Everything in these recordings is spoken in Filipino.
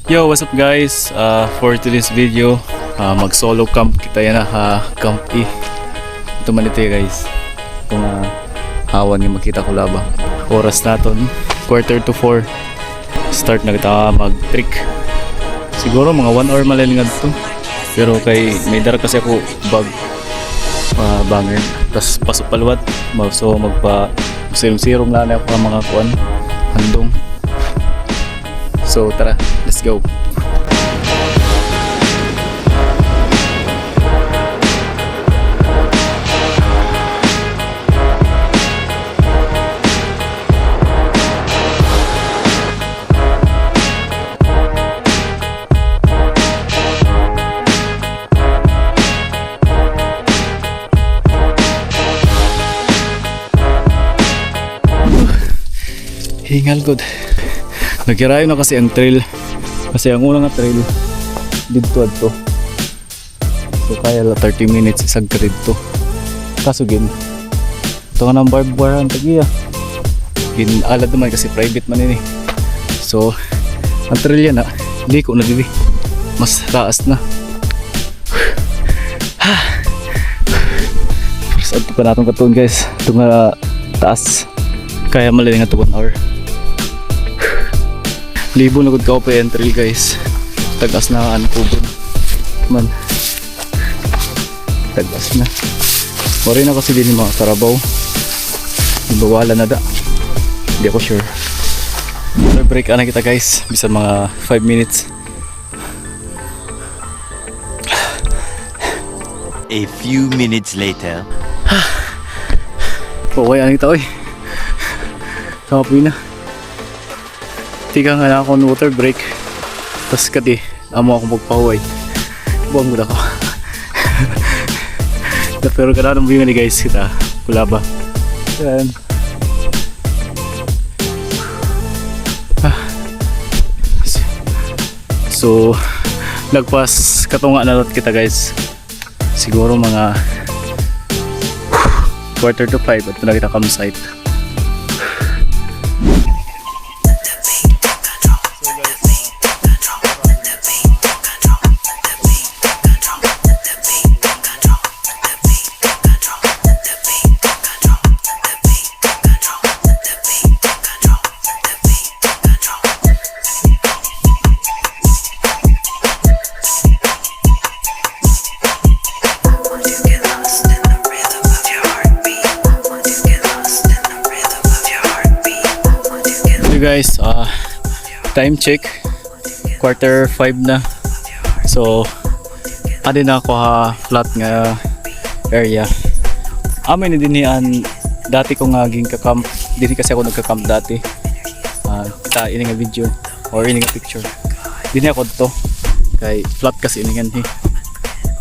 Yo, what's up guys? For today's video, mag solo camp kita yan camp E. Ito man ito guys. Itong hawan nga makita ko laba. Oras naton 3:45. Start na kita mag trick. Siguro mga 1 hour malalingad to. Pero kay may dara kasi ako bag bangin. Tas pasok paluwat. So magpa sirom-sirom lang ako ang mga kuan handong. So tara, let's go. Hingal good. Nagkirayo na kasi ang trail. Kasi ang unang trail dito adto. So kaya la 30 minutes isang ka dito. Kaso gin ito nga ng barbed wire ang tagiya. Gin alad naman kasi private man ini. So ang trail yan liko na dili. Mas taas na. Saan pa natin katuon guys. Ito nga taas. Kaya malaling nga 1 hour. Libo na gud ka pa yung trail guys. Tagas na kubon man. Tagas na. Wari na kasi din yung mga karabaw. Bawala na da. Hindi ako sure. So break na kita guys. Bisa mga 5 minutes. A few minutes later. Okay, ano kita oy. Kapoy na. Tika nga na ako ng water break. Tapos kati, amo ako magpahuway. Buwang mo na ako. Pero kananong bunga ni guys kita. Wala ba? Yan. So, nagpas katunga na lot kita guys. Siguro mga 4:45 at na kita campsite. Guys, time check 4:45 na. So adi na ako flat nga area. Amin din niyan dati ko nga ging ka-camp. Dili kasi ako nagka-camp dati. Kita ini nga video or ini nga picture. Dini ako to kay flat kasi ini nga.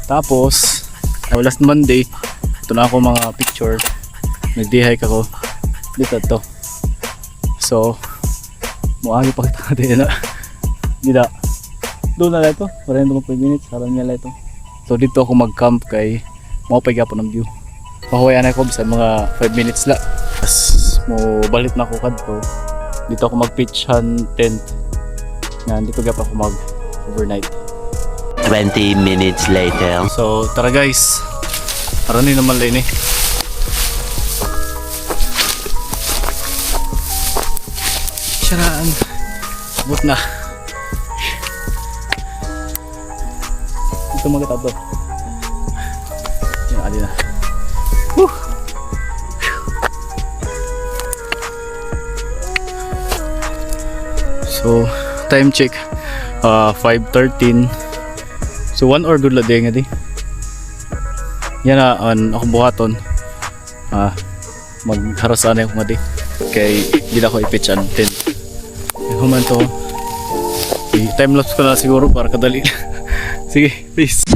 Tapos last Monday ito na ako mga picture. Nag-hike ako dito to. So muagi pa kita din na. Dida. Doon na ito. 45 minutes. Harang niya ito. So dito ako mag-camp kay maupay gapon ng view. Pahuwayan ako bisa mga 5 minutes la. Tapos mo balit na ako kadto. Dito ako mag-pitchan tent. Nga dito gap ako mag-overnight. 20 minutes later. So tara guys. Harang ni naman lang eh. Saraan. But na. Ito mga tato. Yan ali na. Woo. So time check 5:13. So 1 hour good la day nga di. Yan na ako buhaton. Magharasaan ako nga di. Kay di na ako i-pitch ang tent. Human to. I-time lapse ko na siguro para kadali. Sige, peace.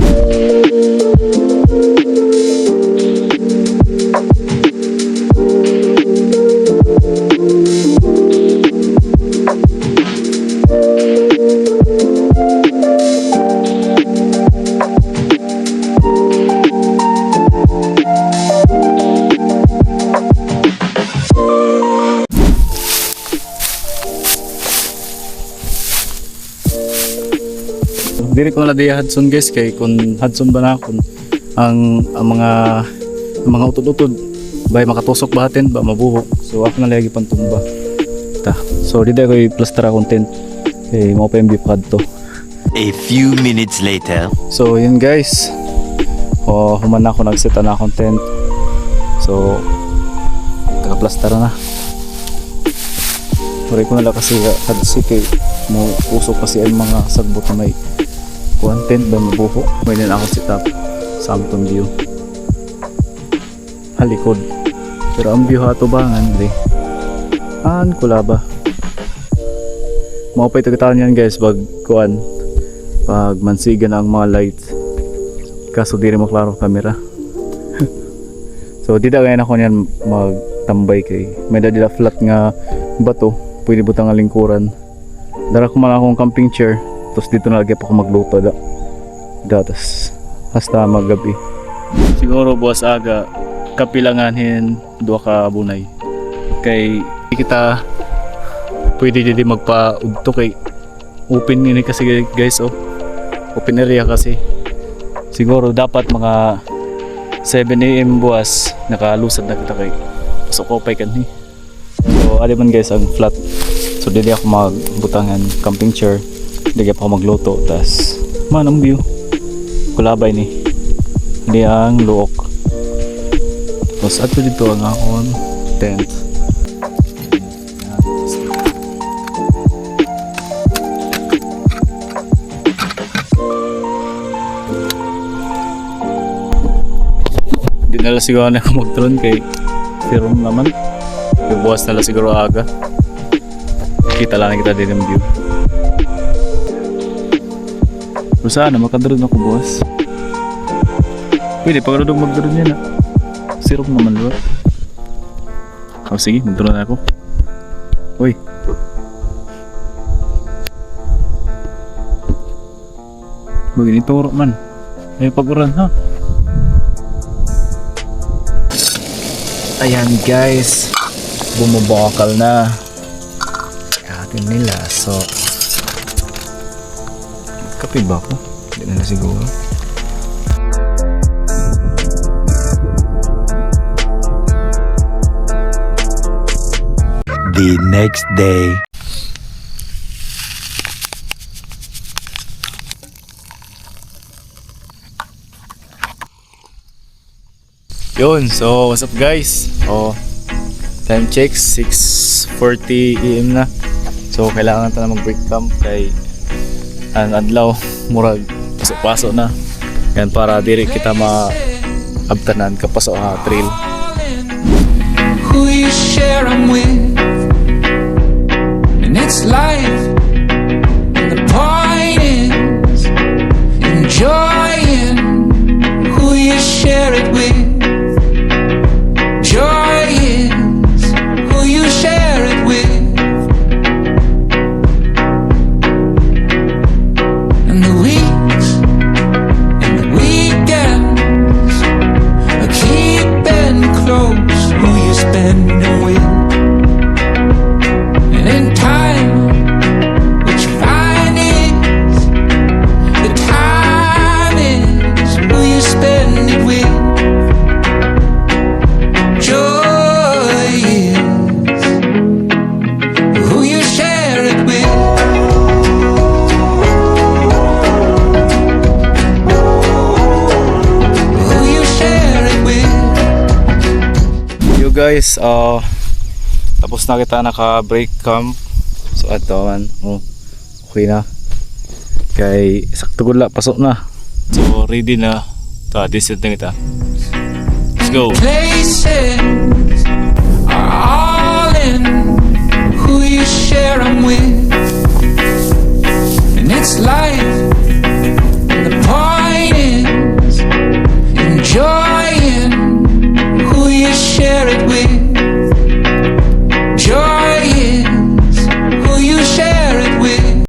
diri ko na di Hudson guys kay kung Hudson ba na kung ang mga utod-utod bay makatusok bahatin ba mabuhok. So ako na lagi pantumba. Ta. So di ko i-plaster content. Eh mo pa yung bipad to. A few minutes later. So yun guys. Human na ako nag-set na content. So naka-plaster na. Pare ko na lang kasi hadsi kay mo usok kasi ang mga sagbot na may content ba mabuho. May din ako set up sa amtong view. Halikod. Pero ang view hato bangan di. An kula ba? Mao pa ito kitaan yan guys pag kuan. Pag mansigan ang mga lights. Kaso di rin maklaro camera. So di da ngayon ako niyan magtambay kay may dala flat nga bato. Pwede butang nga lingkuran. Dara ko man akong camping chair. Tapos dito na lagi pa ako magluto da. Datas hasta maggabi. Siguro buwas aga kapilanganhin 2 ka bunay. Kay kita pwede din magpa-udto kay open ini kasi guys oh. Open area kasi. Siguro dapat mga 7 AM buwas nakalusad na kita kay pasok ko pa kan ni. So ali man guys ang flat. So dili ako magbutangan camping chair. Dili ako magluto tas man ang view. Kulabay ni. Hindi ang luok. Tapos ato dito ang akong tent. Di nala siguro na ako mag-drone kay serum naman. Yung buwas nala siguro aga. Kita lang kita din ang view. Pero sana makadrone ako buwas. Pwede pagkadog mag-drone yan ah. Serum naman diba? Oh sige, mag-drone ako. Uy. Bagay turo man. Ay pag-uran ha. Ayan guys, bumubokal na atin nila. So kape ba ako? Hindi na siguro. The next day. Yun, so what's up guys? Time check 6:40 AM na. So kailangan ta na mag-break camp kay ang adlaw murag pasok-pasok na. Yan para diri kita maabtanan kapasok ha trail. Who you share 'em with, and it's life. And the point is enjoying who you share it with. Joy is who you share it with. And the weeks and the weekends are keeping close who you spending with. And in time, what you find is the time is who you spend it with. Joy is who you share it with. Who you share it with. Yo guys, tapos na kita naka-break camp. So ato man, okay na. Kay sakto gula pasok na. So ready na. Ta descent na kita. Let's go. Places